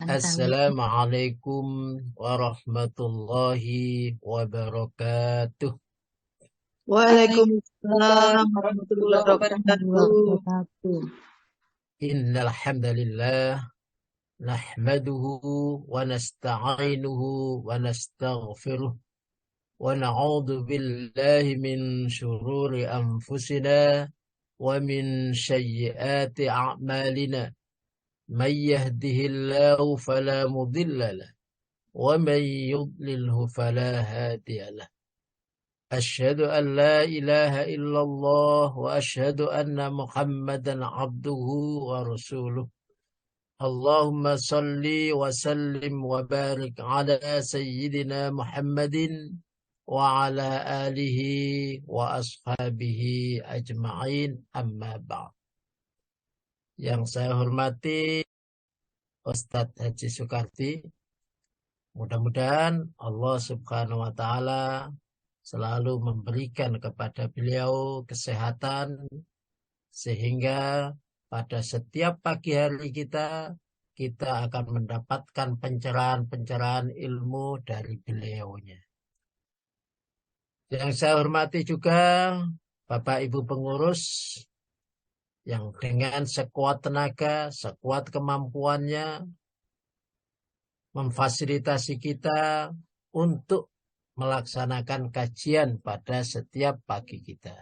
Assalamualaikum warahmatullahi wabarakatuh. Waalaikumsalam warahmatullahi wabarakatuh. Innal hamdalillah nahmaduhu wa nasta'inuhu wa nastaghfiruh wa na'udzu billahi min shururi anfusina wa min sayyiati a'malina. Man yahdihillahu fala mudilla lahu wa man yudlilhu fala hadiya lahu. أشهد أن لا إله إلا الله وأشهد أن محمدا عبده ورسوله. اللهم صل وسلم وبارك على سيدنا محمد وعلى آله وأصحابه أجمعين أما بعد. Yang saya hormati Ustadz Haji Soekardi, mudah-mudahan Allah Subhanahu wa Ta'ala selalu memberikan kepada beliau kesehatan sehingga pada setiap pagi hari kita akan mendapatkan pencerahan-pencerahan ilmu dari beliaunya. Yang saya hormati juga Bapak Ibu pengurus yang dengan sekuat tenaga, sekuat kemampuannya memfasilitasi kita untuk melaksanakan kajian pada setiap pagi kita.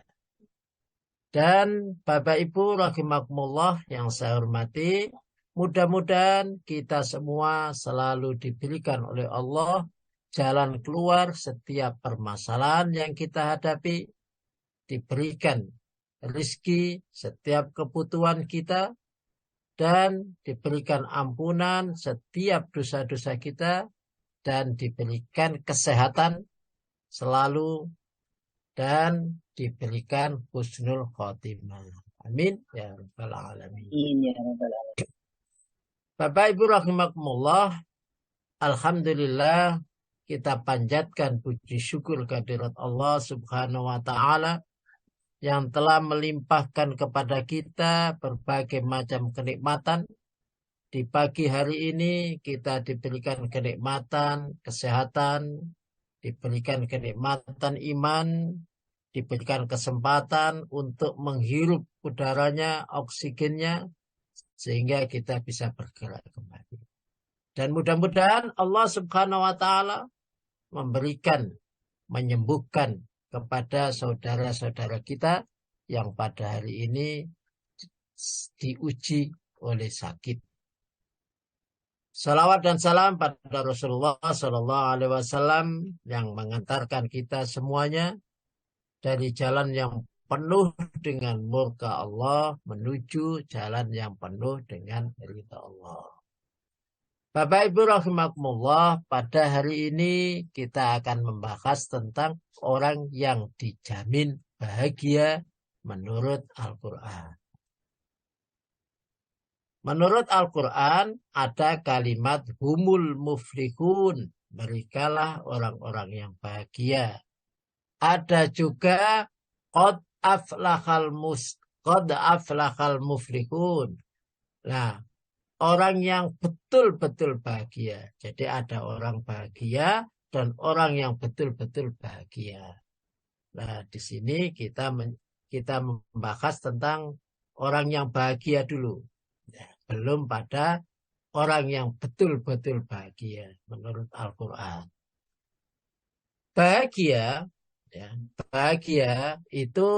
Dan Bapak Ibu rahimakumullah yang saya hormati, mudah-mudahan kita semua selalu diberikan oleh Allah jalan keluar setiap permasalahan yang kita hadapi, diberikan rezeki setiap kebutuhan kita, dan diberikan ampunan setiap dosa-dosa kita, dan diberikan kesehatan selalu dan diberikan husnul khotimah. Amin ya rabbal alamin. Bapak Ibu rahimakumullah, alhamdulillah kita panjatkan puji syukur kehadirat Allah Subhanahu wa Ta'ala yang telah melimpahkan kepada kita berbagai macam kenikmatan. Di pagi hari ini kita diberikan kenikmatan kesehatan, diberikan kenikmatan iman, diberikan kesempatan untuk menghirup udaranya, oksigennya, sehingga kita bisa bergerak kembali. Dan mudah-mudahan Allah Subhanahu wa Ta'ala menyembuhkan kepada saudara-saudara kita yang pada hari ini diuji oleh sakit. Salawat dan salam pada Rasulullah Sallallahu Alaihi Wasallam yang mengantarkan kita semuanya dari jalan yang penuh dengan murka Allah menuju jalan yang penuh dengan ridha Allah. Bapak Ibu rahimakumullah, pada hari ini kita akan membahas tentang orang yang dijamin bahagia menurut Al-Quran. Menurut Al-Quran ada kalimat humul muflihun, merekalah orang-orang yang bahagia. Ada juga qad aflahal muflihun. Nah, orang yang betul-betul bahagia. Jadi ada orang bahagia dan orang yang betul-betul bahagia. Nah, di sini kita membahas tentang orang yang bahagia dulu. Belum pada orang yang betul-betul bahagia menurut Al-Quran. Bahagia itu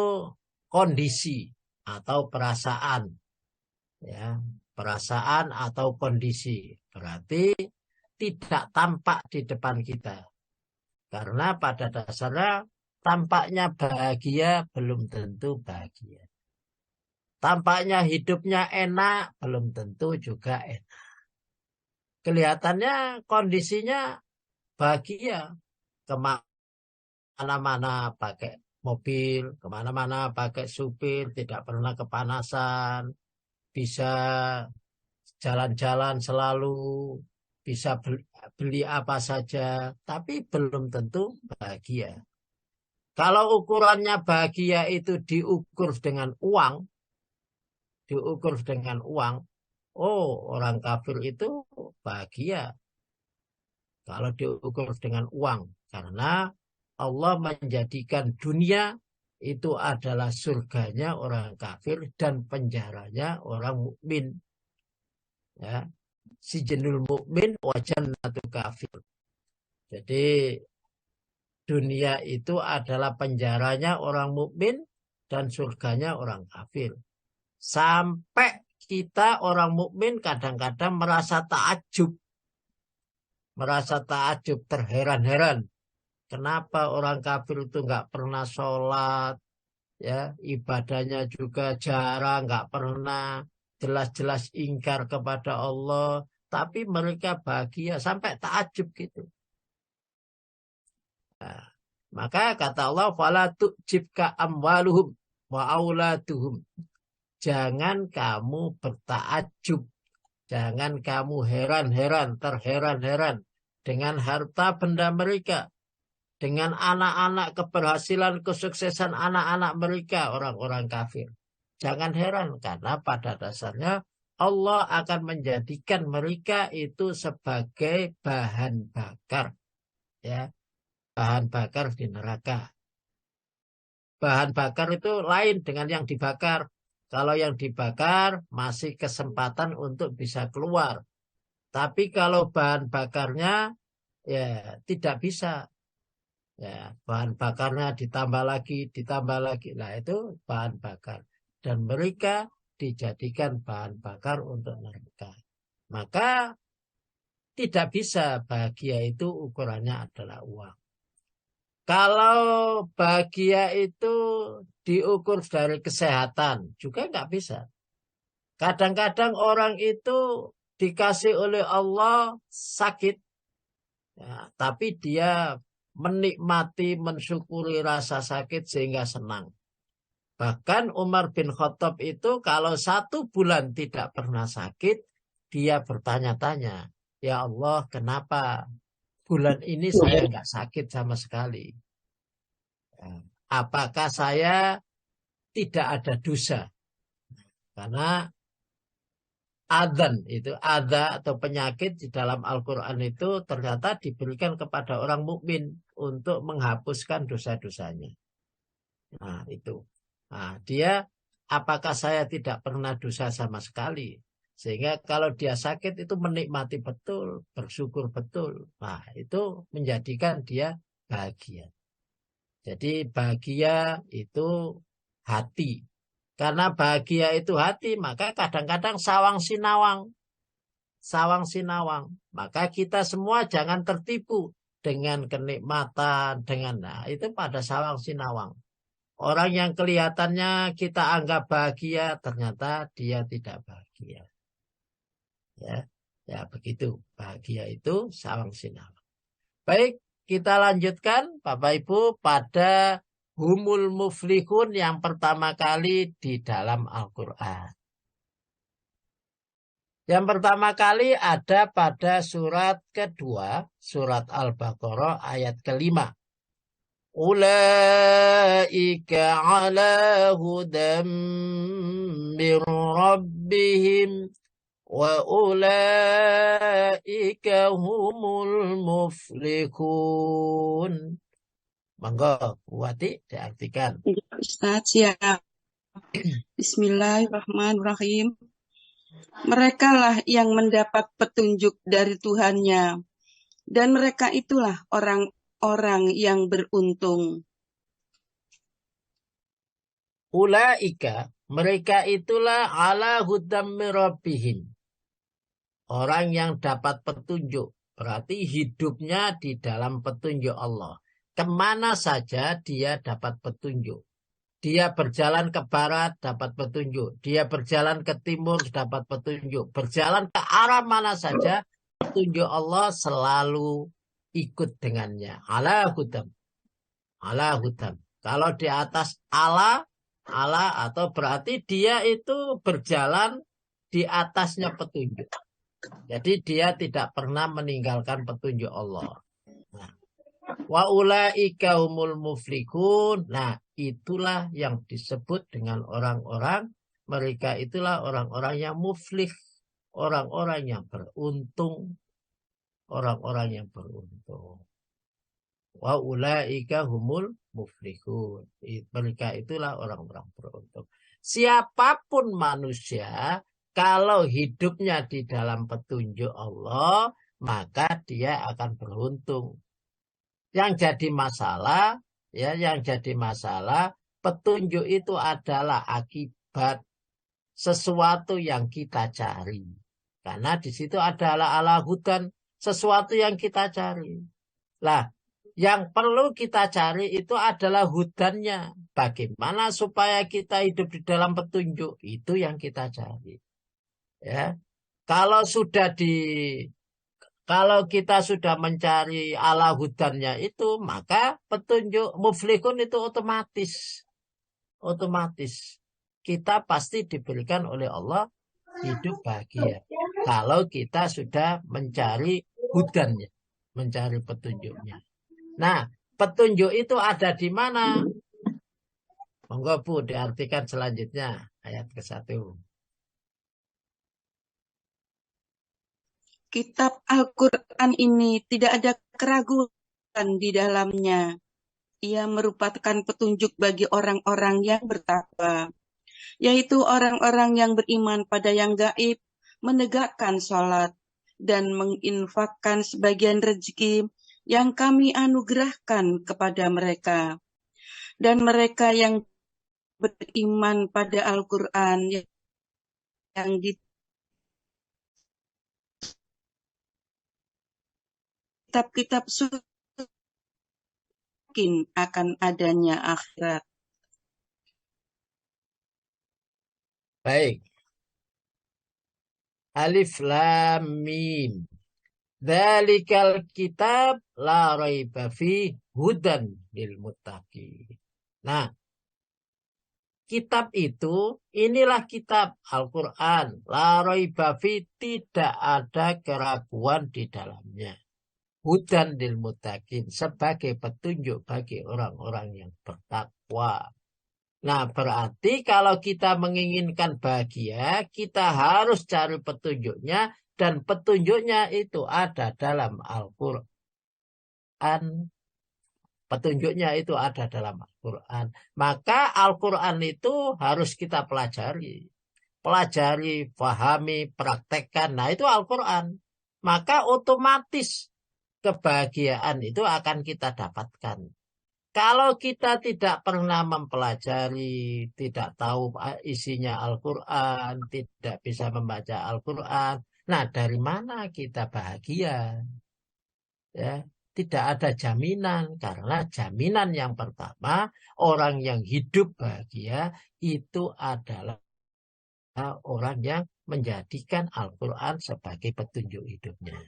kondisi atau perasaan. Ya, perasaan atau kondisi. Berarti tidak tampak di depan kita. Karena pada dasarnya tampaknya bahagia belum tentu bahagia. Tampaknya hidupnya enak, belum tentu juga enak. Kelihatannya kondisinya bahagia. Kemana-mana pakai mobil, kemana-mana pakai supir, tidak pernah kepanasan, bisa jalan-jalan selalu, bisa beli apa saja, tapi belum tentu bahagia. Kalau ukurannya bahagia itu diukur dengan uang, oh orang kafir itu bahagia kalau diukur dengan uang. Karena Allah menjadikan dunia itu adalah surganya orang kafir dan penjaranya orang mukmin. Ya, si jenul mukmin wajan atau kafir. Jadi dunia itu adalah penjaranya orang mukmin dan surganya orang kafir. Sampai kita orang mukmin kadang-kadang merasa takjub, terheran-heran. Kenapa orang kafir itu nggak pernah sholat, ya ibadahnya juga jarang, nggak pernah jelas-jelas ingkar kepada Allah, tapi mereka bahagia sampai takjub gitu. Nah, maka kata Allah, "Fala tu'jibka amwaluhum wa auladuhum." Jangan kamu bertakjub, jangan kamu heran-heran, terheran-heran dengan harta benda mereka, dengan anak-anak, keberhasilan, kesuksesan anak-anak mereka, orang-orang kafir. Jangan heran, karena pada dasarnya Allah akan menjadikan mereka itu sebagai bahan bakar, ya, bahan bakar di neraka. Bahan bakar itu lain dengan yang dibakar. Kalau yang dibakar masih kesempatan untuk bisa keluar. Tapi kalau bahan bakarnya ya tidak bisa. Ya, bahan bakarnya ditambah lagi, ditambah lagi. Nah, itu bahan bakar. Dan mereka dijadikan bahan bakar untuk neraka. Maka tidak bisa bahagia itu ukurannya adalah uang. Kalau bahagia itu diukur dari kesehatan, juga nggak bisa. Kadang-kadang orang itu dikasih oleh Allah sakit, ya, tapi dia menikmati, mensyukuri rasa sakit sehingga senang. Bahkan Umar bin Khattab itu kalau 1 bulan tidak pernah sakit, dia bertanya-tanya, ya Allah, kenapa bulan ini saya nggak sakit sama sekali? Apakah saya tidak ada dosa? Karena adzan itu, adza atau penyakit di dalam Al-Quran itu ternyata diberikan kepada orang mukmin untuk menghapuskan dosa-dosanya. Nah, itu. Nah, dia apakah saya tidak pernah dosa sama sekali? Sehingga kalau dia sakit itu menikmati betul, bersyukur betul. Nah, itu menjadikan dia bahagia. Jadi bahagia itu hati. Karena bahagia itu hati, maka kadang-kadang sawang sinawang. Sawang sinawang. Maka kita semua jangan tertipu dengan kenikmatan, dengan nah, itu pada sawang sinawang. Orang yang kelihatannya kita anggap bahagia, ternyata dia tidak bahagia. Ya, ya begitu. Bahagia itu sawang sinawang. Baik, kita lanjutkan Bapak Ibu pada humul muflihun yang pertama kali di dalam Al-Quran. Yang pertama kali ada pada surat kedua, surat Al-Baqarah ayat ke-5. Ulaika ala hudam min rabbihim wa ulaika humul muflihun. Monggo, Wati diartikan. Ustaz, siap. Bismillahirrahmanirrahim. Merekalah yang mendapat petunjuk dari Tuhannya, dan mereka itulah orang-orang yang beruntung. Ulaika, mereka itulah ala hudam min rabbihim. Orang yang dapat petunjuk, berarti hidupnya di dalam petunjuk Allah. Kemana saja dia dapat petunjuk. Dia berjalan ke barat dapat petunjuk. Dia berjalan ke timur dapat petunjuk. Berjalan ke arah mana saja petunjuk Allah selalu ikut dengannya. Ala hudam. Ala hudam. Kalau di atas ala atau berarti dia itu berjalan di atasnya petunjuk. Jadi dia tidak pernah meninggalkan petunjuk Allah. Nah, wa ulaika humul muflihun. Nah, itulah yang disebut dengan orang-orang, mereka itulah orang-orang yang muflih. orang-orang yang beruntung, orang-orang yang beruntung. Wa ulaika humul muflihun. Mereka itulah orang-orang beruntung. Siapapun manusia, kalau hidupnya di dalam petunjuk Allah, maka dia akan beruntung. Yang jadi masalah, yang jadi masalah, petunjuk itu adalah akibat sesuatu yang kita cari. Karena di situ adalah ala hudan, sesuatu yang kita cari. Lah, yang perlu kita cari itu adalah hudannya. Bagaimana supaya kita hidup di dalam petunjuk, itu yang kita cari. Ya. Kalau kita sudah mencari ala hudannya itu, maka petunjuk muflihun itu otomatis kita pasti diberikan oleh Allah hidup bahagia. Kalau kita sudah mencari hudannya, mencari petunjuknya. Nah, petunjuk itu ada di mana? Monggo Bu, diartikan selanjutnya ayat ke-1. Kitab Al-Quran ini tidak ada keraguan di dalamnya. Ia merupakan petunjuk bagi orang-orang yang bertakwa, yaitu orang-orang yang beriman pada yang gaib, menegakkan sholat, dan menginfakkan sebagian rezeki yang kami anugerahkan kepada mereka. Dan mereka yang beriman pada Al-Quran yang di kitab-kitab suci akan adanya akhirat. Baik. Alif Lam Mim. Dzalikal kitab la raiba fi hudan lil muttaqin. Nah, kitab itu, inilah kitab Al-Quran. La raiba fi, tidak ada keraguan di dalamnya. Hudan lil muttaqin, sebagai petunjuk bagi orang-orang yang bertakwa. Nah, berarti kalau kita menginginkan bahagia, kita harus cari petunjuknya, dan petunjuknya itu ada dalam Al-Quran. Petunjuknya itu ada dalam Al-Quran. Maka Al-Quran itu harus kita pelajari. Pelajari, pahami, praktekkan. Nah, itu Al-Quran. Maka otomatis kebahagiaan itu akan kita dapatkan. Kalau kita tidak pernah mempelajari, tidak tahu isinya Al-Quran, tidak bisa membaca Al-Quran, nah dari mana kita bahagia? Ya, tidak ada jaminan, karena jaminan yang pertama, orang yang hidup bahagia itu adalah orang yang menjadikan Al-Quran sebagai petunjuk hidupnya.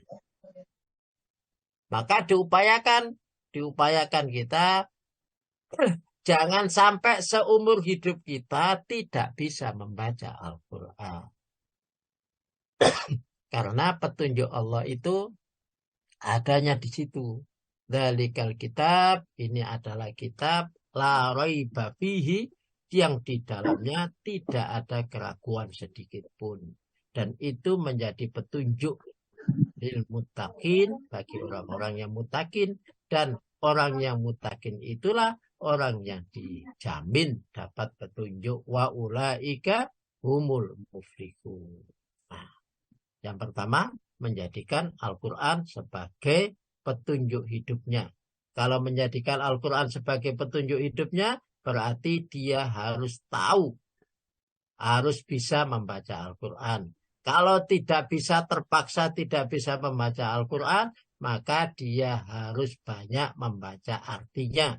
Maka diupayakan kita jangan sampai seumur hidup kita tidak bisa membaca Al-Quran. Karena petunjuk Allah itu adanya di situ. Dzalikal kitab, ini adalah kitab la raiba fihi, yang di dalamnya tidak ada keraguan sedikit pun. Dan itu menjadi petunjuk lil muttaqin, bagi orang-orang yang muttaqin, dan orang yang muttaqin itulah orang yang dijamin dapat petunjuk, wa ulaika humul muflihun. Nah, yang pertama, menjadikan Al-Quran sebagai petunjuk hidupnya. Kalau menjadikan Al-Quran sebagai petunjuk hidupnya, berarti dia harus tahu, harus bisa membaca Al-Quran. Kalau tidak bisa, terpaksa tidak bisa membaca Al-Quran, maka dia harus banyak membaca artinya.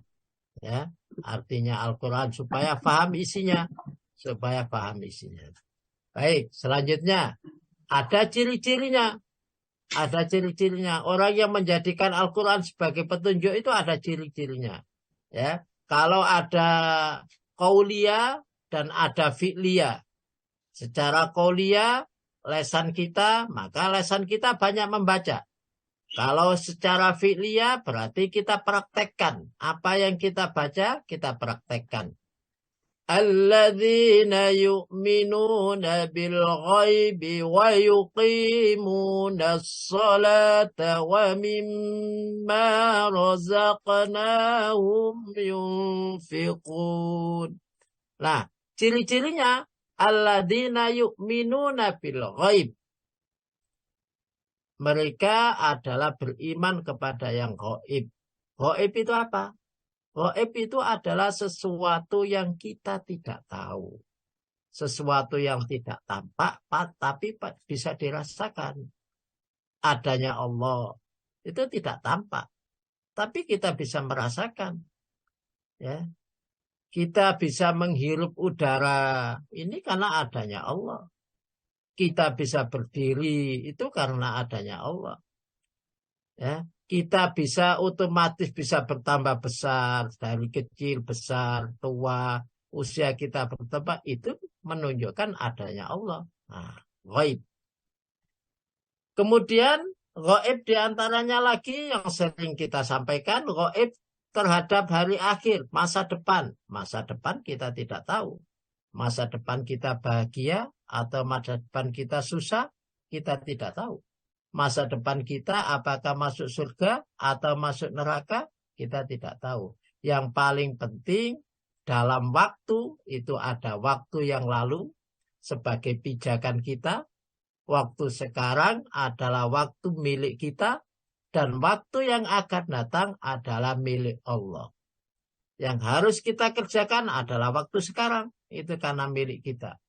Ya, artinya Al-Quran supaya paham isinya. Baik, selanjutnya ada ciri-cirinya. Ada ciri-cirinya. Orang yang menjadikan Al-Quran sebagai petunjuk itu ada ciri-cirinya. Ya, kalau ada qauliyah dan ada fi'liyah. Secara qauliyah, lesan kita, maka lesan kita banyak membaca. Kalau secara fi'liyah berarti kita praktekkan. Apa yang kita baca, kita praktekkan. Alladzina yu'minuna bil ghaibi wa yuqimuna as-salata wa mimma razaqnahum yunfiqun. Nah, ciri-cirinya alladzina yu'minuna bil ghaib. Mereka adalah beriman kepada yang gaib. Gaib itu apa? Gaib itu adalah sesuatu yang kita tidak tahu. Sesuatu yang tidak tampak, tapi bisa dirasakan. Adanya Allah itu tidak tampak, tapi kita bisa merasakan. Ya, kita bisa menghirup udara ini karena adanya Allah. Kita bisa berdiri itu karena adanya Allah. Ya, kita bisa otomatis bisa bertambah besar dari kecil, besar, tua, usia kita bertambah itu menunjukkan adanya Allah. Nah, gaib. Kemudian gaib diantaranya lagi yang sering kita sampaikan, gaib terhadap hari akhir, masa depan. Masa depan kita tidak tahu. Masa depan kita bahagia atau masa depan kita susah, kita tidak tahu. Masa depan kita apakah masuk surga atau masuk neraka, kita tidak tahu. Yang paling penting dalam waktu itu ada waktu yang lalu sebagai pijakan kita. Waktu sekarang adalah waktu milik kita. Dan waktu yang akan datang adalah milik Allah. Yang harus kita kerjakan adalah waktu sekarang. Itu karena milik kita.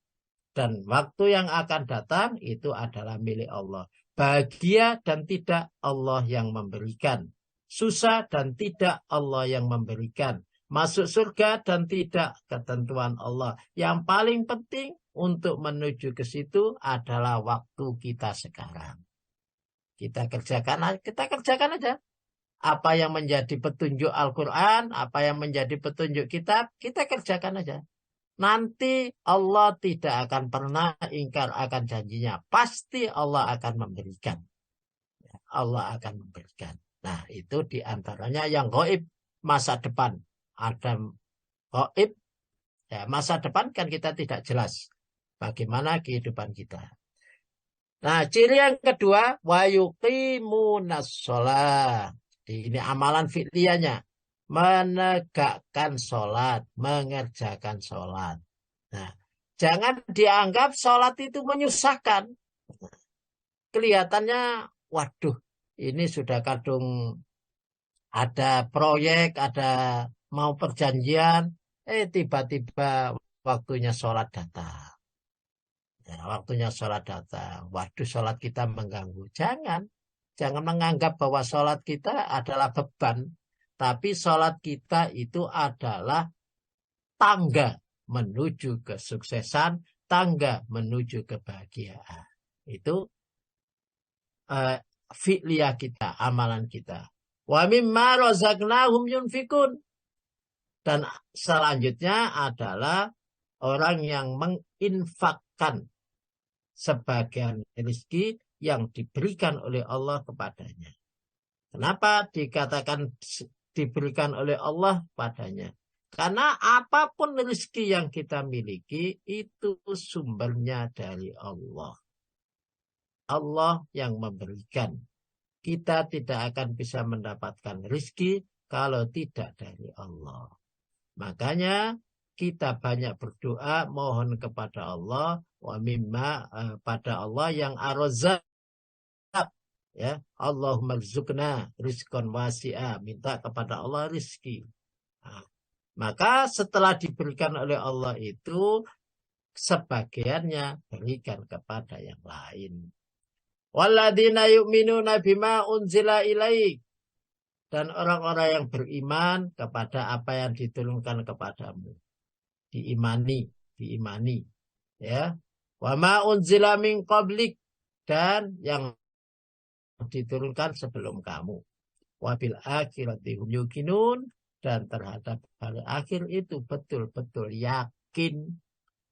Dan waktu yang akan datang itu adalah milik Allah. Bahagia dan tidak Allah yang memberikan. Susah dan tidak Allah yang memberikan. Masuk surga dan tidak ketentuan Allah. Yang paling penting untuk menuju ke situ adalah waktu kita sekarang. Kita kerjakan aja. Apa yang menjadi petunjuk Al-Quran, apa yang menjadi petunjuk kitab, kita kerjakan aja. Nanti Allah tidak akan pernah ingkar akan janjinya. Pasti Allah akan memberikan. Allah akan memberikan. Nah, itu diantaranya yang gaib masa depan. Ada gaib, ya, masa depan kan kita tidak jelas bagaimana kehidupan kita. Nah, ciri yang kedua, wa yuqimunas shalah. Ini amalan fi'liyahnya. Menegakkan sholat, mengerjakan sholat. Nah, jangan dianggap sholat itu menyusahkan. Kelihatannya, waduh, ini sudah kadung ada proyek, ada mau perjanjian, tiba-tiba waktunya sholat datang. Ya, waktunya sholat datang. Waduh, sholat kita mengganggu. Jangan menganggap bahwa sholat kita adalah beban. Tapi sholat kita itu adalah tangga menuju kesuksesan, tangga menuju kebahagiaan. Itu fi'liyah kita, amalan kita. Wa mimma razaqnahum yunfikun. Dan selanjutnya adalah orang yang menginfakkan sebagian rezeki yang diberikan oleh Allah kepadanya. Kenapa dikatakan diberikan oleh Allah padanya? Karena apapun rezeki yang kita miliki itu sumbernya dari Allah. Allah yang memberikan. Kita tidak akan bisa mendapatkan rezeki kalau tidak dari Allah. Makanya kita banyak berdoa mohon kepada Allah wa mimma pada Allah yang ar-Razzaq. Ya, Allahumma rizqna rizqan wasi'a, minta kepada Allah rizki. Nah, maka setelah diberikan oleh Allah itu sebagiannya berikan kepada yang lain. Walladzina yu'minuna bima unzila ilaik, dan orang-orang yang beriman kepada apa yang diturunkan kepadamu. Diimani, ya. Wa ma unzila min qablik, dan yang diturunkan sebelum kamu. Wabil akhirati hum yuqinun, dan terhadap hari akhir itu betul-betul yakin.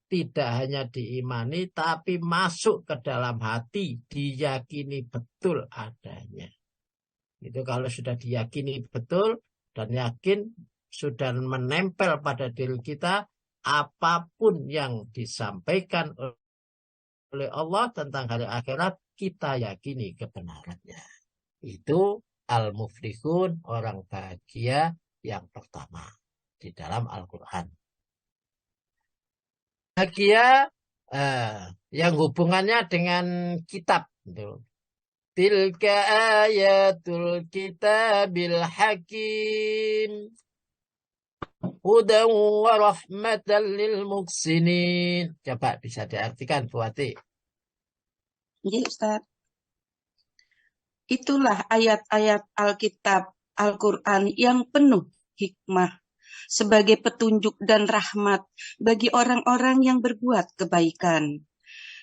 Tidak hanya diimani tapi masuk ke dalam hati, diyakini betul adanya. Itu kalau sudah diyakini betul dan yakin sudah menempel pada diri kita, apapun yang disampaikan oleh Allah tentang hari akhirat, kita yakini kebenarannya. Itu al-muflihun, orang bahagia yang pertama di dalam Al-Quran. Bahagia yang hubungannya dengan kitab. Tilka ayatul kitabil hakim. Hudan wa rahmatan lil muhsinin. Coba bisa diartikan, Bu Ati. Ya, Ustaz. Itulah ayat-ayat Alkitab Al-Quran yang penuh hikmah sebagai petunjuk dan rahmat bagi orang-orang yang berbuat kebaikan,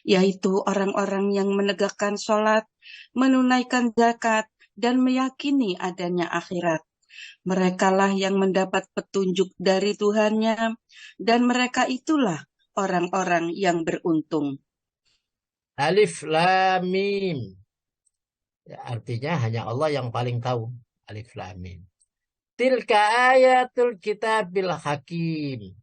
yaitu orang-orang yang menegakkan sholat, menunaikan zakat, dan meyakini adanya akhirat. Merekalah yang mendapat petunjuk dari Tuhannya, dan mereka itulah orang-orang yang beruntung. Alif Lam Mim. Ya, artinya hanya Allah yang paling tahu. Alif Lam Mim. Tilka ayatul kitabil hakim.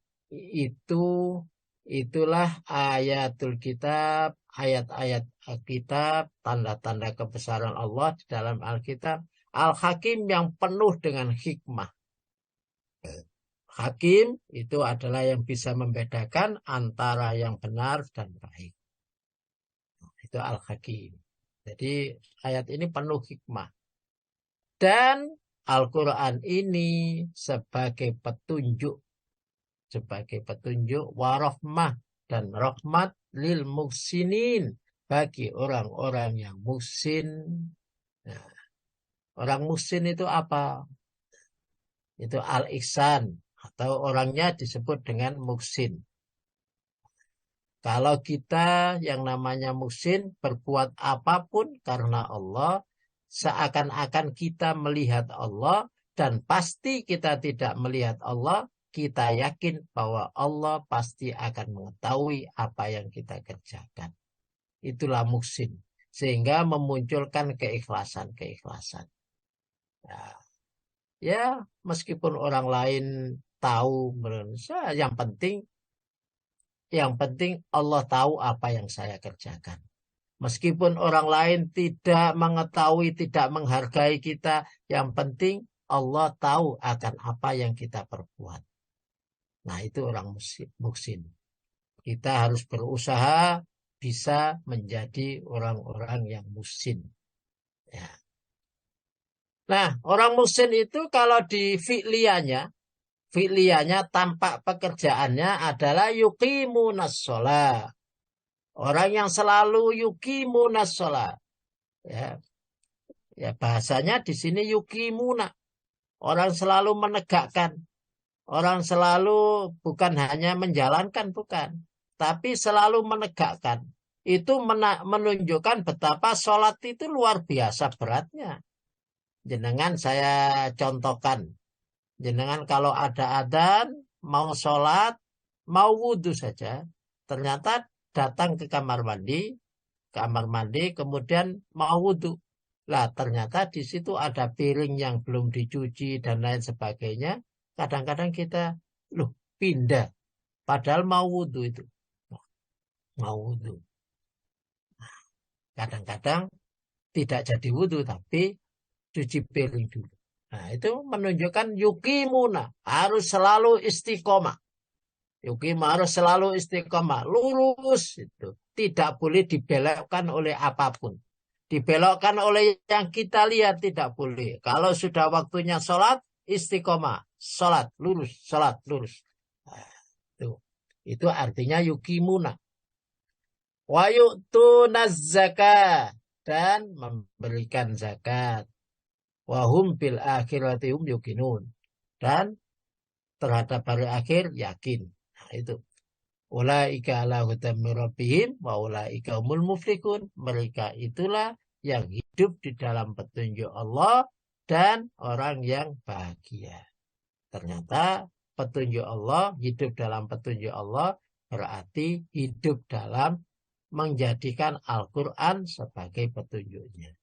Itulah ayatul kitab, ayat-ayat Alkitab, tanda-tanda kebesaran Allah di dalam Alkitab. Al-Hakim yang penuh dengan hikmah. Hakim itu adalah yang bisa membedakan antara yang benar dan baik. Itu Al-Hakim. Jadi ayat ini penuh hikmah. Dan Al-Quran ini sebagai petunjuk warahmah dan rahmat lil muhsinin, bagi orang-orang yang muhsin. Nah, orang muhsin itu apa? Itu al-ihsan, atau orangnya disebut dengan muhsin. Kalau kita yang namanya muhsin berbuat apapun karena Allah, seakan-akan kita melihat Allah, dan pasti kita tidak melihat Allah, kita yakin bahwa Allah pasti akan mengetahui apa yang kita kerjakan. Itulah muhsin. Sehingga memunculkan keikhlasan. Nah, ya, meskipun orang lain tahu, yang penting Allah tahu apa yang saya kerjakan. Meskipun orang lain tidak mengetahui, tidak menghargai kita, yang penting Allah tahu akan apa yang kita perbuat. Nah, itu orang muhsin. Kita harus berusaha bisa menjadi orang-orang yang muhsin. Ya. Nah, orang muhsin itu kalau di fi'liyanya tampak pekerjaannya adalah yuqimunas sholat. Orang yang selalu yuqimunas sholat. Ya, bahasanya di sini yukimuna. Orang selalu menegakkan. Orang selalu bukan hanya menjalankan, bukan. Tapi selalu menegakkan. Itu menunjukkan betapa sholat itu luar biasa beratnya. Jenengan saya contohkan. Jenengan kalau ada adzan, mau sholat, mau wudhu saja. Ternyata datang ke kamar mandi, kemudian mau wudhu. Lah ternyata di situ ada piring yang belum dicuci dan lain sebagainya. Kadang-kadang kita, pindah. Padahal mau wudhu itu. Mau wudhu. Kadang-kadang tidak jadi wudhu, tapi cuci piring dulu. Nah, itu menunjukkan yukimuna. Harus selalu istiqomah. Yukimah harus selalu istiqomah. Lurus itu. Tidak boleh dibelokkan oleh apapun. Dibelokkan oleh yang kita lihat tidak boleh. Kalau sudah waktunya sholat, istiqomah. Sholat, lurus. Sholat, lurus. Nah, itu artinya yukimuna. Wa yu'tunaz zakah. Dan memberikan zakat. Wahum bil akhirati hum yuqinun. Dan terhadap hari akhir yakin. Nah, itu. Ulaika ala hudan min rabbihim wa ulaika humul muflihun. Mereka itulah yang hidup di dalam petunjuk Allah dan orang yang bahagia. Ternyata petunjuk Allah, hidup dalam petunjuk Allah berarti hidup dalam menjadikan Al-Quran sebagai petunjuknya.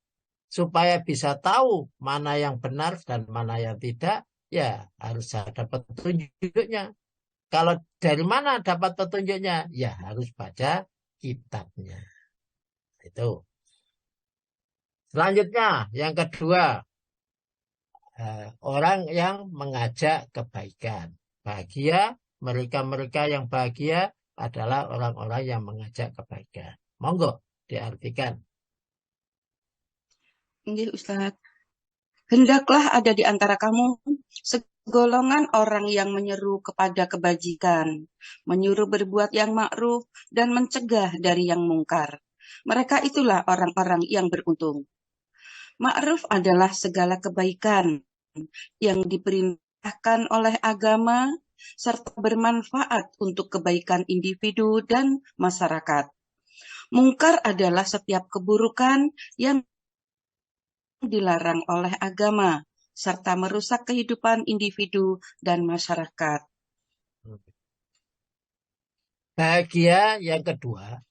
Supaya bisa tahu mana yang benar dan mana yang tidak, ya harus ada petunjuknya. Kalau dari mana dapat petunjuknya? Ya harus baca kitabnya. Itu. Selanjutnya, yang kedua, orang yang mengajak kebaikan. Bahagia, mereka-mereka yang bahagia adalah orang-orang yang mengajak kebaikan. Monggo diartikan. Nggih, Ustaz. Hendaklah ada di antara kamu segolongan orang yang menyeru kepada kebajikan, menyuruh berbuat yang ma'ruf, dan mencegah dari yang mungkar. Mereka itulah orang-orang yang beruntung. Ma'ruf adalah segala kebaikan yang diperintahkan oleh agama serta bermanfaat untuk kebaikan individu dan masyarakat. Mungkar adalah setiap keburukan yang dilarang oleh agama serta merusak kehidupan individu dan masyarakat. Bahagia yang kedua,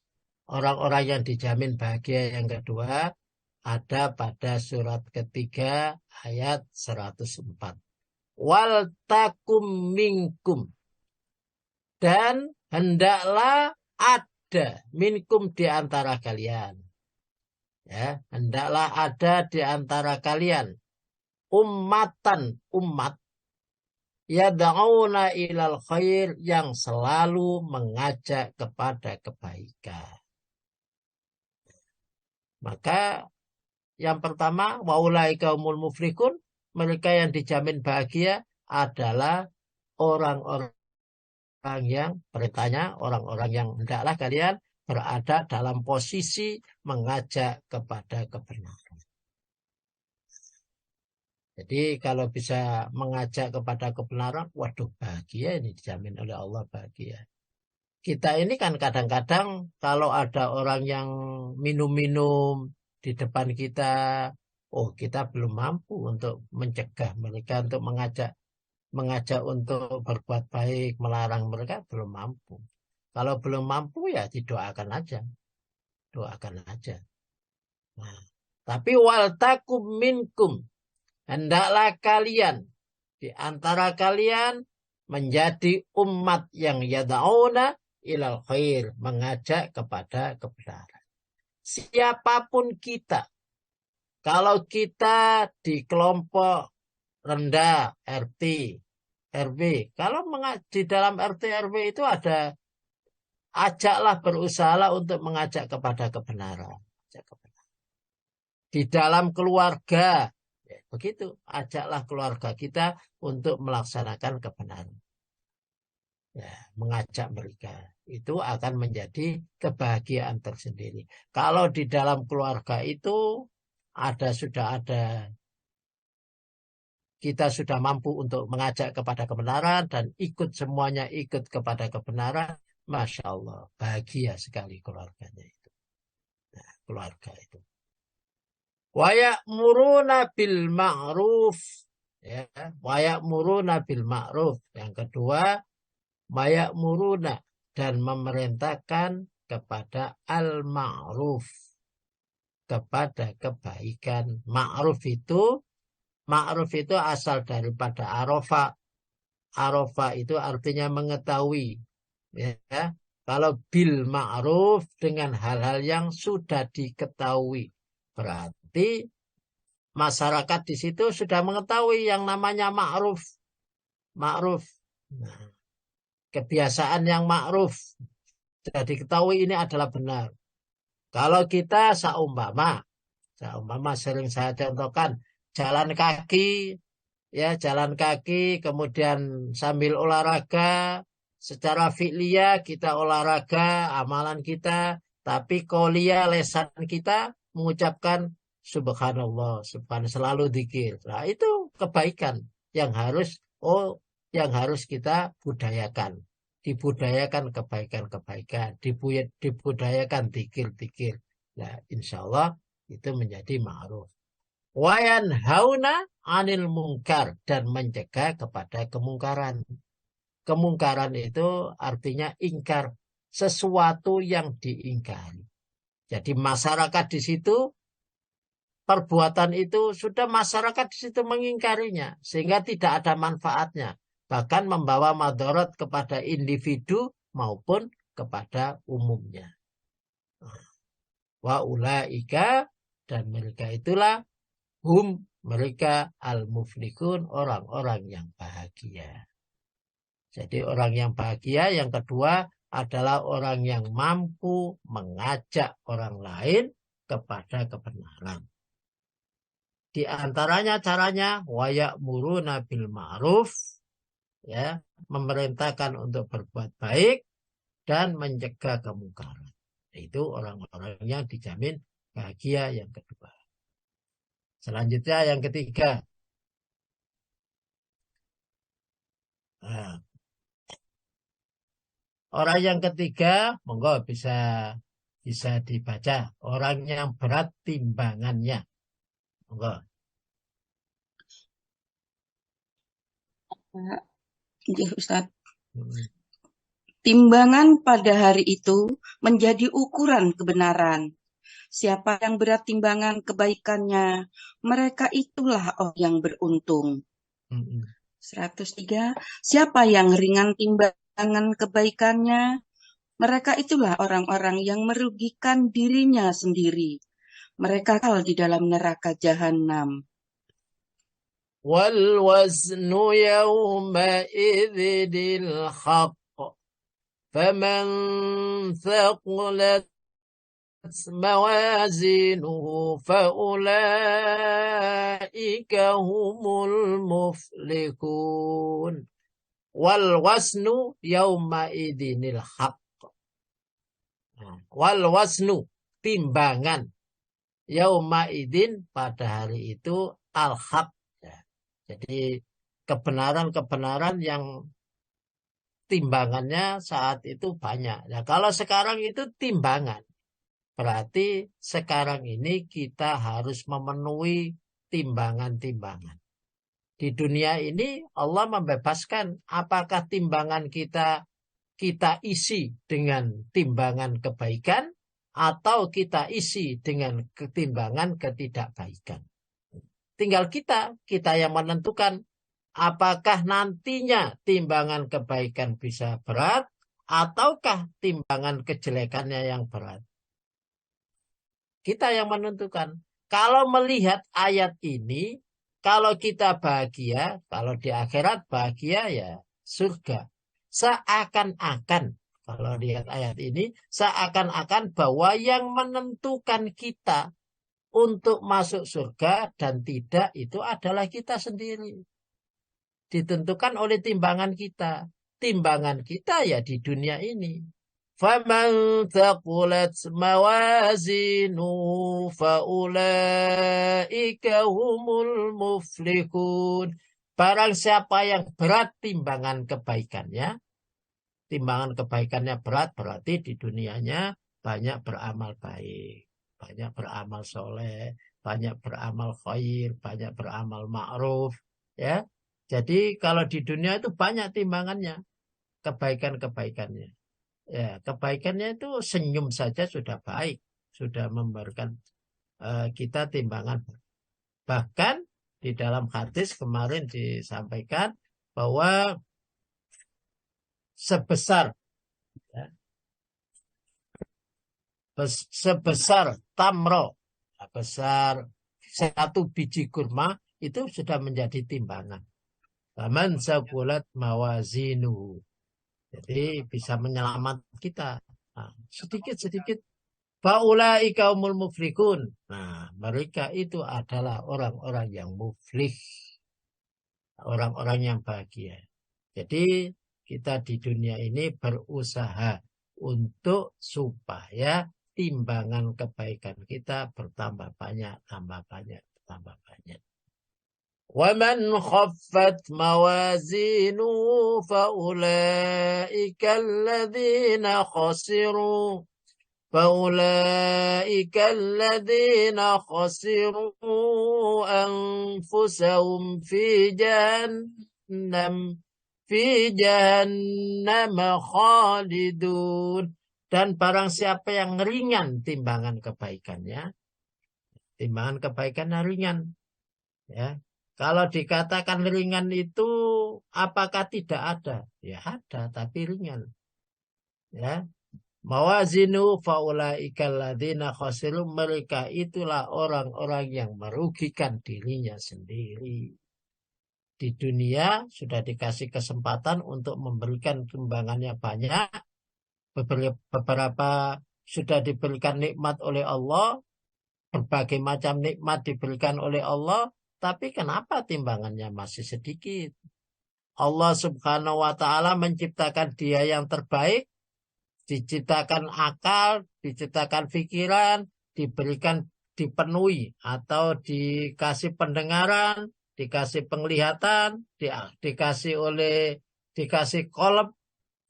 orang-orang yang dijamin bahagia yang kedua ada pada surat ketiga ayat 104. Wal takum minkum, dan hendaklah ada minkum di antara kalian. Ya, hendaklah ada di antara kalian ummatan, umat yad'una ilal khair, yang selalu mengajak kepada kebaikan. Maka yang pertama, waulaika humul muflihun, mereka yang dijamin bahagia adalah orang-orang yang bertanya, orang-orang yang hendaklah kalian berada dalam posisi mengajak kepada kebenaran. Jadi kalau bisa mengajak kepada kebenaran, waduh bahagia, ini dijamin oleh Allah bahagia. Kita ini kan kadang-kadang kalau ada orang yang minum-minum di depan kita, oh kita belum mampu untuk mencegah mereka, untuk mengajak untuk berbuat baik, melarang mereka belum mampu. Kalau belum mampu ya didoakan aja, doakan aja. Nah, tapi wal takum minkum, hendaklah kalian di antara kalian menjadi umat yang yad'una ilal khair, mengajak kepada kebenaran. Siapapun kita, kalau kita di kelompok rendah RT, RW, kalau di dalam RT RW itu ada, ajaklah, berusahalah untuk mengajak kepada kebenaran. Di dalam keluarga, ya, begitu, ajaklah keluarga kita untuk melaksanakan kebenaran. Ya, mengajak mereka itu akan menjadi kebahagiaan tersendiri. Kalau di dalam keluarga itu sudah ada, kita sudah mampu untuk mengajak kepada kebenaran dan ikut semuanya, ikut kepada kebenaran, Masya Allah, bahagia sekali keluarganya itu. Nah, keluarga itu. Wa ya'muruna bil ma'ruf, ya, wa ya'muruna bil ma'ruf. Yang kedua, maya'muruna, dan memerintahkan kepada al-ma'ruf, kepada kebaikan. Ma'ruf itu asal daripada arafa. Arafa itu artinya mengetahui. Ya. Kalau bil ma'ruf, dengan hal-hal yang sudah diketahui, berarti masyarakat di situ sudah mengetahui yang namanya ma'ruf. Ma'ruf. Nah, kebiasaan yang ma'ruf sudah diketahui ini adalah benar. Kalau kita seumpama sering saya contohkan, jalan kaki, ya jalan kaki, kemudian sambil olahraga, secara fi'liyah kita olahraga, amalan kita, tapi qauliyah, lesan kita mengucapkan subhanallah, selalu zikir. Nah, itu kebaikan yang harus kita budayakan. Dibudayakan kebaikan-kebaikan, dibudayakan zikir-zikir. Nah, insya Allah itu menjadi ma'ruf. Wayan hauna anil mungkar, dan mencegah kepada kemungkaran. Kemungkaran itu artinya ingkar, sesuatu yang diingkari. Jadi masyarakat di situ, perbuatan itu sudah masyarakat di situ mengingkarinya, sehingga tidak ada manfaatnya. bahkan membawa madarat kepada individu maupun kepada umumnya. Wa ulaika, dan mereka itulah mereka al-muflihun, orang-orang yang bahagia. Jadi orang yang bahagia yang kedua adalah orang yang mampu mengajak orang lain kepada kebenaran. Di antaranya caranya wa ya'muruna bil ma'ruf, ya, memerintahkan untuk berbuat baik dan mencegah kemungkaran. Itu orang-orang yang dijamin bahagia yang kedua. Selanjutnya yang ketiga. Nah, orang yang ketiga, monggo bisa dibaca. Orang yang berat timbangannya. Monggo. Ya, Ustaz. Timbangan pada hari itu menjadi ukuran kebenaran. Siapa yang berat timbangan kebaikannya, mereka itulah orang yang beruntung. 103. Siapa yang ringan timbangan kebaikannya, mereka itulah orang-orang yang merugikan dirinya sendiri. Mereka kekal di dalam neraka jahanam. Wal waznu yawma idzil haqq. فمن ثقلت موازينه فأولئك هم المفلحون والوزن يومئذ الحق. والوزن, timbangan, yaumaidin, pada hari itu, al-haq. Jadi kebenaran-kebenaran yang timbangannya saat itu banyak. Nah, kalau sekarang itu timbangan, berarti sekarang ini kita harus memenuhi timbangan-timbangan. Di dunia ini Allah membebaskan apakah timbangan kita isi dengan timbangan kebaikan atau kita isi dengan ketimbangan ketidakbaikan. Tinggal kita yang menentukan apakah nantinya timbangan kebaikan bisa berat ataukah timbangan kejelekannya yang berat. Kita yang menentukan. Kalau melihat ayat ini, kalau kita bahagia, kalau di akhirat bahagia ya surga. Seakan-akan, kalau lihat ayat ini, seakan-akan bahwa yang menentukan kita untuk masuk surga dan tidak itu adalah kita sendiri. Ditentukan oleh timbangan kita. Timbangan kita ya di dunia ini. فَمَنْ ثَقُلَتْ مَوَازِينُهُ فَأُولَئِكَ هُمُ الْمُفْلِحُونَ. Barang siapa yang berat timbangan kebaikannya, timbangan kebaikannya berat, berarti di dunianya banyak beramal baik, banyak beramal soleh, banyak beramal khair, banyak beramal ma'ruf, ya. Jadi kalau di dunia itu banyak timbangannya, kebaikan-kebaikannya. Ya, kebaikannya itu senyum saja sudah baik, sudah memberikan kita timbangan. Bahkan di dalam hadis kemarin disampaikan bahwa sebesar tamro, besar satu biji kurma itu sudah menjadi timbangan. Faman saqulat mawazinu. Jadi bisa menyelamatkan kita. Nah, sedikit-sedikit. Faulaika umul muflihun. Nah, mereka itu adalah orang-orang yang muflih. Orang-orang yang bahagia. Jadi kita di dunia ini berusaha untuk supaya timbangan kebaikan kita bertambah banyak, tambah banyak, tambah banyak. وَمَنْ خَفَّتْ مَوَازِينُهُ فَأُولَئِكَ الَّذِينَ خَسِرُوا أَنفُسَهُمْ في جهنم خالدون. Dan barang siapa yang ringan timbangan kebaikannya ringan, ya. Kalau dikatakan ringan itu apakah tidak ada? Ya ada, tapi ringan. Ya. Mawazinu faulaikal ladzina khasiru, mereka itulah orang-orang yang merugikan dirinya sendiri. Di dunia sudah dikasih kesempatan untuk memberikan timbangannya banyak, beberapa sudah diberikan nikmat oleh Allah, berbagai macam nikmat diberikan oleh Allah, tapi kenapa timbangannya masih sedikit? Allah Subhanahu wa taala menciptakan dia yang terbaik, diciptakan akal, diciptakan pikiran, diberikan dipenuhi atau dikasih pendengaran, dikasih penglihatan, dikasih kolab,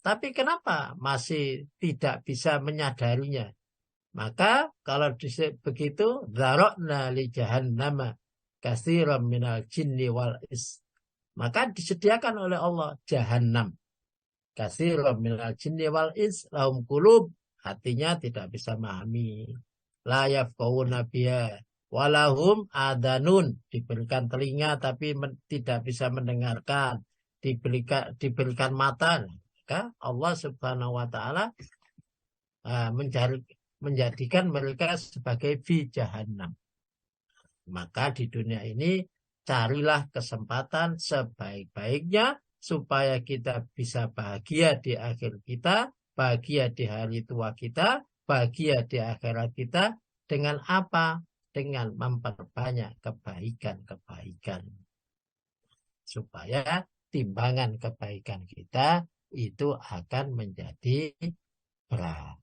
tapi kenapa masih tidak bisa menyadarinya? Maka kalau begitu, zarokna li jahannama katsiran minal jinni wal ins. Maka disediakan oleh Allah jahannam katsiran minal jinni wal ins lahum qulub, hatinya tidak bisa memahami, la yafqahuna biha walahum adanun, diberikan telinga tapi tidak bisa mendengarkan, diberikan mata. Maka Allah Subhanahu wa taala menjadikan mereka sebagai fi jahannam. Maka di dunia ini carilah kesempatan sebaik-baiknya supaya kita bisa bahagia di akhir kita, bahagia di hari tua kita, bahagia di akhirat kita. Dengan apa? Dengan memperbanyak kebaikan-kebaikan. Supaya timbangan kebaikan kita itu akan menjadi berat.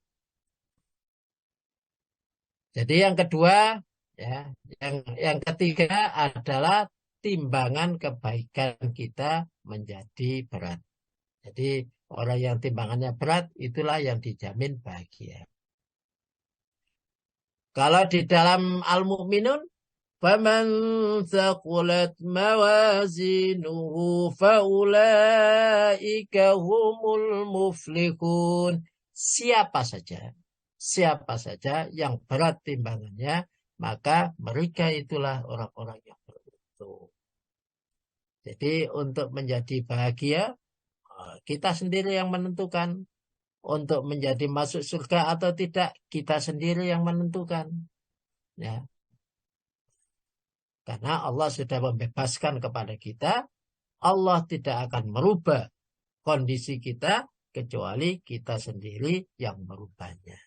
Jadi yang kedua, ya, yang ketiga adalah timbangan kebaikan kita menjadi berat. Jadi orang yang timbangannya berat itulah yang dijamin bahagia. Kalau di dalam Al-Mu'minun, faman thaqulat mawazinuhu faulaika humul muflihun. Siapa saja yang berat timbangannya, maka mereka itulah orang-orang yang beruntung. Jadi untuk menjadi bahagia, kita sendiri yang menentukan. Untuk menjadi masuk surga atau tidak, kita sendiri yang menentukan. Ya. Karena Allah sudah membebaskan kepada kita, Allah tidak akan merubah kondisi kita, kecuali kita sendiri yang merubahnya.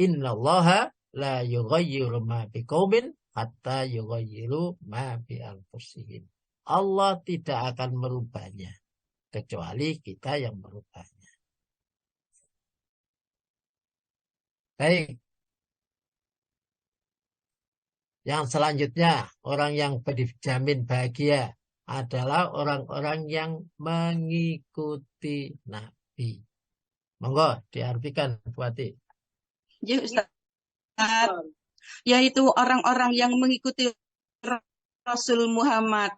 Innallaha la yughayyiru ma biqaumin hatta yughayyiru ma bi anfusihim. Allah tidak akan merubahnya kecuali kita yang merubahnya. Baik. Yang selanjutnya, orang yang dijamin bahagia adalah orang-orang yang mengikuti Nabi. Monggo diartikan, Buati. Ya, Ustaz. Yaitu orang-orang yang mengikuti Rasul Muhammad,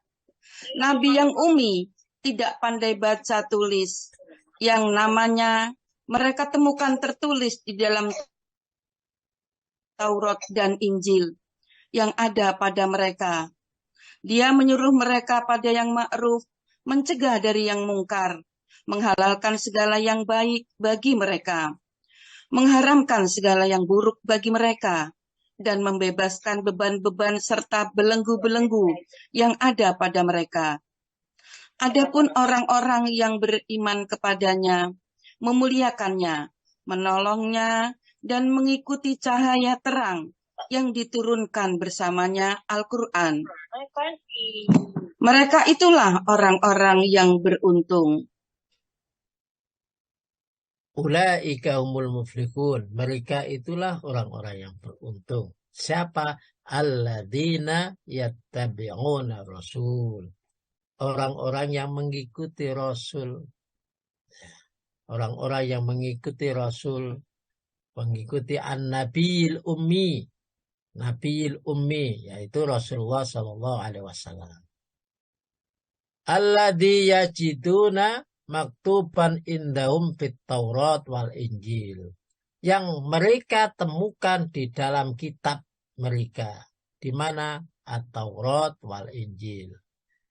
Nabi yang ummi, tidak pandai baca tulis, yang namanya mereka temukan tertulis di dalam Taurat dan Injil yang ada pada mereka. Dia menyuruh mereka pada yang ma'ruf, mencegah dari yang mungkar, menghalalkan segala yang baik bagi mereka, mengharamkan segala yang buruk bagi mereka, dan membebaskan beban-beban serta belenggu-belenggu yang ada pada mereka. Adapun orang-orang yang beriman kepadanya, memuliakannya, menolongnya, dan mengikuti cahaya terang yang diturunkan bersamanya Al-Quran. Mereka itulah orang-orang yang beruntung. Ulaika humul muflihun. Mereka itulah orang-orang yang beruntung. Siapa? Alladzina yattabi'una rasul. Orang-orang yang mengikuti Rasul. Orang-orang yang mengikuti Rasul. Mengikuti An-Nabiyil Ummi. Nabiyil Ummi, yaitu Rasulullah SAW. Alladzi yajiduna maktuban indahum fit Taurat wal Injil. Yang mereka temukan di dalam kitab mereka. Di mana? At-Taurat wal Injil.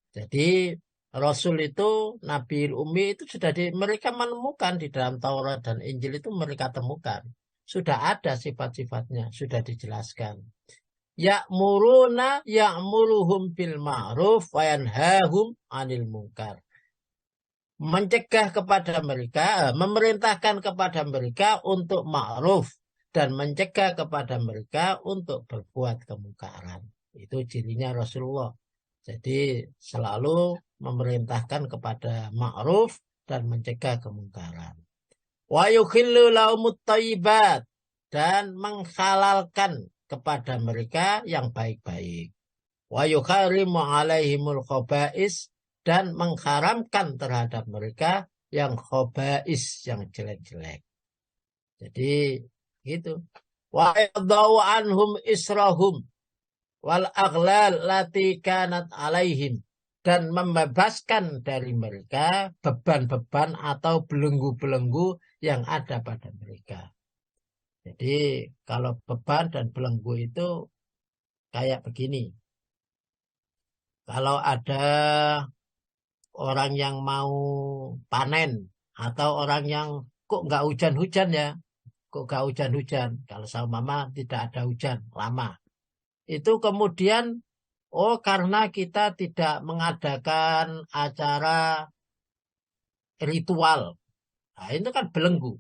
Jadi Rasul itu, Nabi Ummi itu sudah mereka menemukan di dalam Taurat dan Injil itu mereka temukan. Sudah ada sifat-sifatnya, sudah dijelaskan. Ya'muruhum bil ma'ruf wa yanhahum 'anil munkar. Mencegah kepada mereka, memerintahkan kepada mereka untuk ma'ruf dan mencegah kepada mereka untuk berbuat kemungkaran. Itu cirinya Rasulullah. Jadi selalu memerintahkan kepada ma'ruf dan mencegah kemungkaran. Wa yukhillu lahumut thayyibat dan menghalalkan kepada mereka yang baik-baik. Wa yukharimu alaihimul khaba'is dan mengharamkan terhadap mereka yang khaba'is, yang jelek-jelek. Jadi gitu. Wa yadau anhum israhum wal aghlal lati kanat alaihim dan membebaskan dari mereka beban-beban atau belenggu-belenggu yang ada pada mereka. Jadi kalau beban dan belenggu itu kayak begini. Kalau ada orang yang mau panen atau orang yang kok nggak hujan-hujan ya, kok nggak hujan-hujan. Kalau sama mama tidak ada hujan lama. Itu kemudian, oh karena kita tidak mengadakan acara ritual. Nah itu kan belenggu.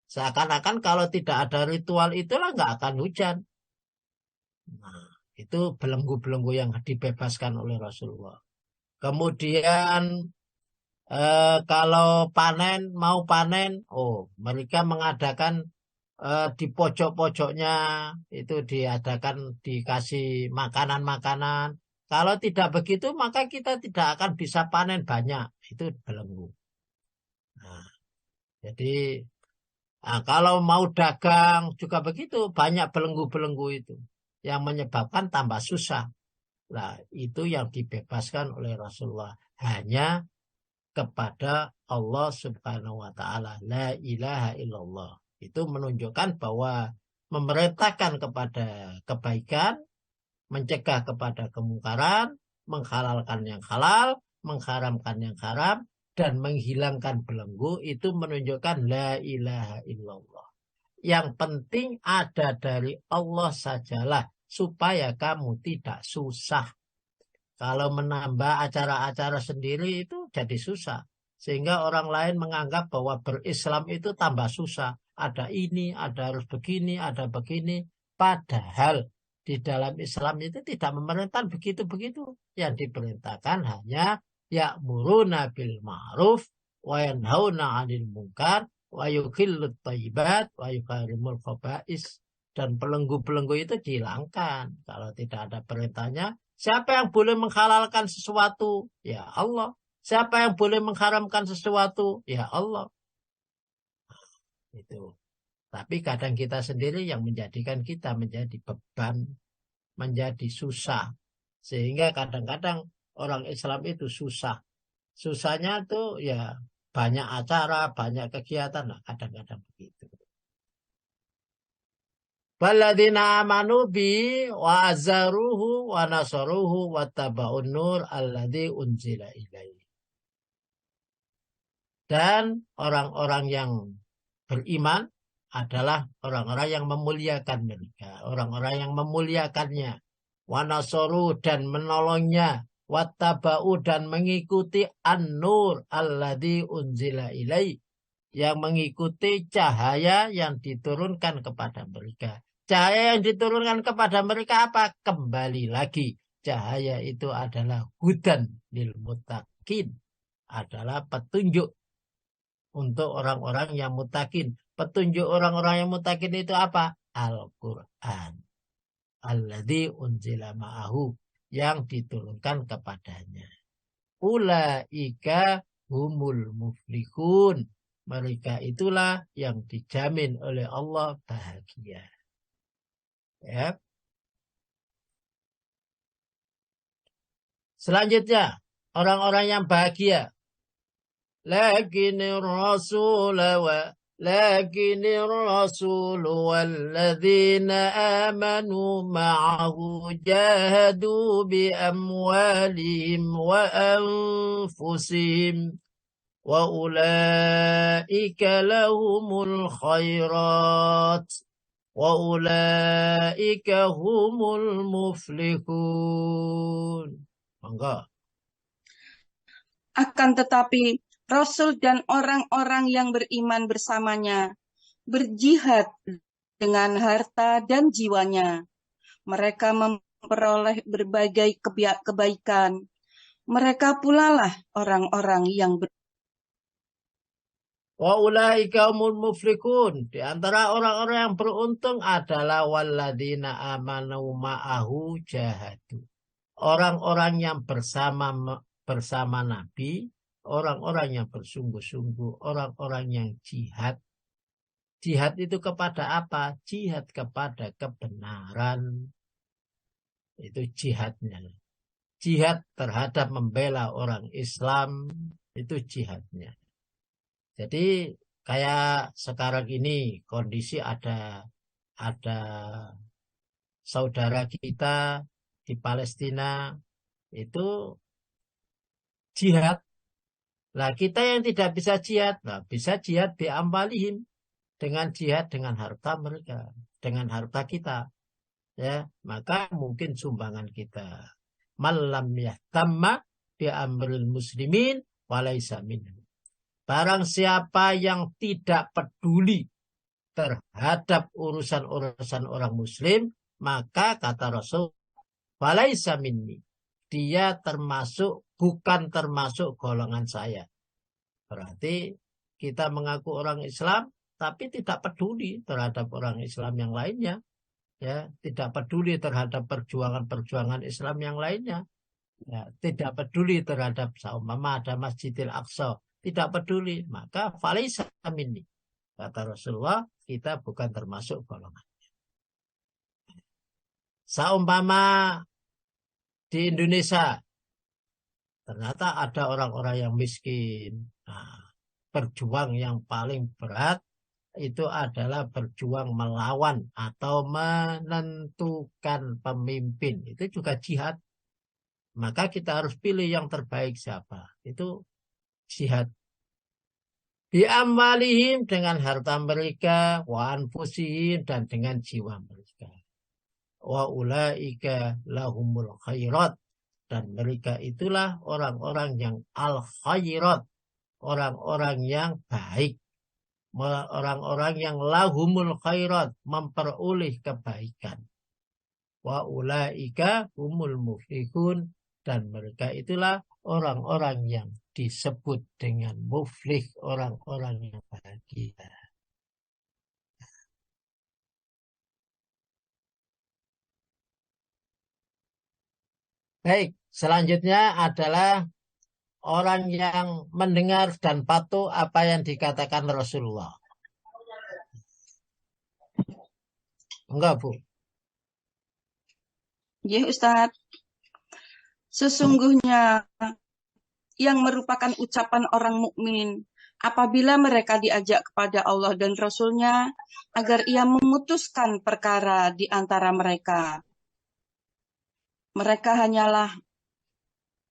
Seakan-akan kalau tidak ada ritual itulah nggak akan hujan. Nah, itu belenggu-belenggu yang dibebaskan oleh Rasulullah. Kemudian kalau mau panen, oh mereka mengadakan di pojok-pojoknya itu diadakan dikasih makanan-makanan. Kalau tidak begitu maka kita tidak akan bisa panen banyak. Itu belenggu. Nah, jadi kalau mau dagang juga begitu, banyak belenggu-belenggu itu yang menyebabkan tambah susah. Nah, itu yang dibebaskan oleh Rasulullah hanya kepada Allah Subhanahu wa taala. La ilaha illallah. Itu menunjukkan bahwa memerintahkan kepada kebaikan, mencegah kepada kemungkaran, menghalalkan yang halal, mengharamkan yang haram, dan menghilangkan belenggu itu menunjukkan la ilaha illallah. Yang penting ada dari Allah sajalah supaya kamu tidak susah. Kalau menambah acara-acara sendiri itu jadi susah. Sehingga orang lain menganggap bahwa berislam itu tambah susah. Ada ini, ada harus begini, ada begini. Padahal di dalam Islam itu tidak memerintahkan begitu-begitu. Yang diperintahkan hanya ya'muruna bil ma'ruf wa yanhauna 'anil munkar wa yukhillut thayyibat wa yukharimul khaba'is. Dan belenggu-belenggu itu dihilangkan. Kalau tidak ada perintahnya, siapa yang boleh menghalalkan sesuatu? Ya Allah. Siapa yang boleh mengharamkan sesuatu? Ya Allah. Itu. Tapi kadang kita sendiri yang menjadikan kita menjadi beban, menjadi susah. Sehingga kadang-kadang orang Islam itu susah. Susahnya tuh ya banyak acara, banyak kegiatan. Nah, kadang-kadang begitu. Waladina amanu bi wa azzaruhu wa nasaruhu wa taba'un nur alladhi unzila ilaihi. Dan orang-orang yang beriman adalah orang-orang yang memuliakan mereka. Orang-orang yang memuliakannya. Wa nasaru dan menolongnya. Wa taba'u dan mengikuti an-nur alladhi unzila ilaihi. Yang mengikuti cahaya yang diturunkan kepada mereka. Cahaya yang diturunkan kepada mereka apa? Kembali lagi. Cahaya itu adalah hudan lil muttaqin. Adalah petunjuk untuk orang-orang yang mutakin. Petunjuk orang-orang yang mutakin itu apa? Al-Quran. Alladzi unzila ma'ahu. Yang diturunkan kepadanya. Ulaika humul muflihun. Mereka itulah yang dijamin oleh Allah bahagia. Ya. Selanjutnya, orang-orang yang bahagia. Lakin Rasul لكن الرسول والذين آمنوا معه جاهدوا بأموالهم وأنفسهم وأولئك لهم الخيرات وأولئك هم المفلحون. Monggo. Akan tetapi Rasul dan orang-orang yang beriman bersamanya berjihad dengan harta dan jiwanya. Mereka memperoleh berbagai kebaikan. Mereka pula lah orang-orang yang Wa ulaika humul muflihun. Di antara orang-orang yang beruntung adalah walladzina amanu ma'ahu jahadu. Orang-orang yang bersama Nabi, orang-orang yang bersungguh-sungguh, orang-orang yang jihad. Jihad itu kepada apa? Jihad kepada kebenaran. Itu jihadnya. Jihad terhadap membela orang Islam, itu jihadnya. Jadi kayak sekarang ini kondisi ada saudara kita di Palestina itu jihad. Lah kita yang tidak bisa jihad, nah bisa jihad bi amwalihim, dengan jihad dengan harta mereka, dengan harta kita. Ya, maka mungkin sumbangan kita. Malam yahtamma bi amril muslimin walaysa minhum. Barang siapa yang tidak peduli terhadap urusan-urusan orang muslim, maka kata Rasul, walaisa minni. Dia bukan termasuk golongan saya. Berarti kita mengaku orang Islam, tapi tidak peduli terhadap orang Islam yang lainnya. Ya, tidak peduli terhadap perjuangan-perjuangan Islam yang lainnya. Ya, tidak peduli terhadap seumpama ada Masjidil Aqsa, tidak peduli, maka falaisa minni. Kata Rasulullah, kita bukan termasuk golongan. Seumpama di Indonesia ternyata ada orang-orang yang miskin. Nah, berjuang yang paling berat itu adalah berjuang melawan atau menentukan pemimpin. Itu juga jihad. Maka kita harus pilih yang terbaik siapa. Itu jihad. Bi'amwalihim dengan harta mereka, wa anfusihim dan dengan jiwa mereka. Wa ulaika lahumul khairat. Dan mereka itulah orang-orang yang al-khairat. Orang-orang yang baik. Orang-orang yang lahumul khairat. Memperoleh kebaikan. Wa ulaika humul muflihun. Dan mereka itulah orang-orang yang disebut dengan muflih, orang-orang yang bahagia. Baik, selanjutnya adalah orang yang mendengar dan patuh apa yang dikatakan Rasulullah. Enggak, Bu? Ya, Ustaz. Sesungguhnya yang merupakan ucapan orang mukmin apabila mereka diajak kepada Allah dan Rasul-Nya agar ia memutuskan perkara di antara mereka. Mereka hanyalah,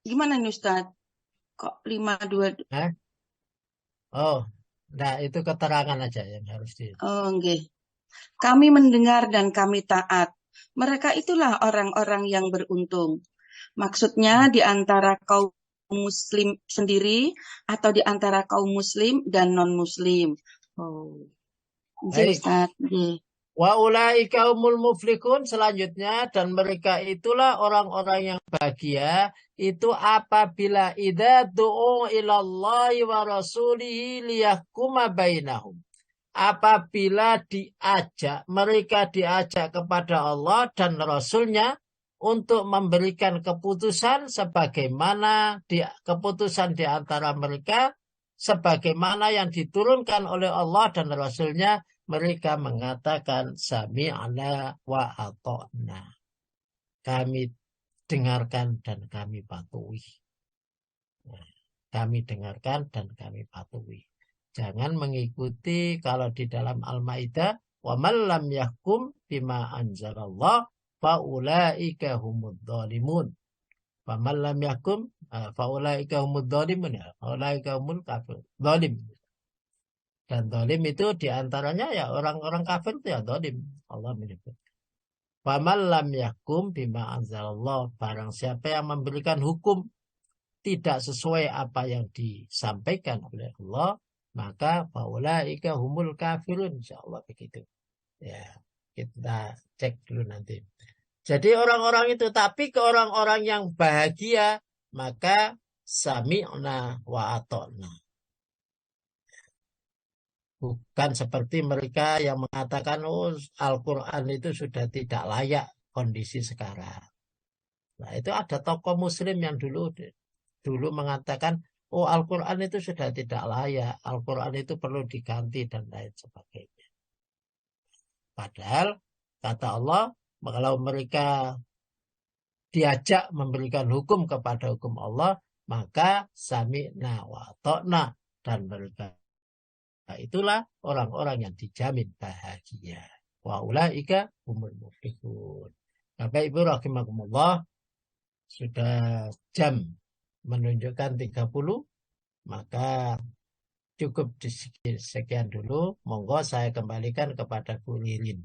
gimana nih Ustaz? Kok 52? Oh, nah itu keterangan aja yang harus di. Oh, okay. Kami mendengar dan kami taat. Mereka itulah orang-orang yang beruntung. Maksudnya di antara kaum muslim sendiri atau di antara kaum muslim dan non-muslim. Oh. Baik. Wa ulaika humul muflihun selanjutnya dan mereka itulah orang-orang yang bahagia itu apabila idza du'u ilallahi wa rasulihi liyahkuma bainahum. Apabila mereka diajak kepada Allah dan Rasulnya untuk memberikan keputusan sebagaimana keputusan di antara mereka sebagaimana yang diturunkan oleh Allah dan Rasulnya, mereka mengatakan sami'na wa ata'na. Kami dengarkan dan kami patuhi. Kami dengarkan dan kami patuhi. Jangan mengikuti kalau di dalam Al-Maidah, wa man lam yahkum bima anzalallah faulaika humud dzalimun. Wa man lam yahkum faulaika humud dzalimun, ya. Faulaika humul kafir. Zalim. Dan zalim itu diantaranya ya orang-orang kafir itu ya zalim. Allah menyebut. Wa man lam yahkum bima anzalallah. Barang siapa yang memberikan hukum tidak sesuai apa yang disampaikan oleh Allah, maka faulaika humul kafirun, insyaallah begitu. Ya, kita cek dulu nanti. Jadi orang-orang itu, tapi ke orang-orang yang bahagia, maka sami'na wa ata'na. Bukan seperti mereka yang mengatakan, oh Al-Quran itu sudah tidak layak kondisi sekarang. Nah, itu ada tokoh muslim yang dulu mengatakan, oh Al-Quran itu sudah tidak layak, Al-Quran itu perlu diganti dan lain sebagainya. Padahal kata Allah, kalau mereka diajak memberikan hukum kepada hukum Allah, maka sami'na wa ta'na, dan mereka itulah orang-orang yang dijamin bahagia. Wa ulaika humul muflihun. Bapak Ibu rahimakumullah, sudah jam menunjukkan 30, maka cukup sekian dulu. Monggo saya kembalikan kepada Bu Lirin.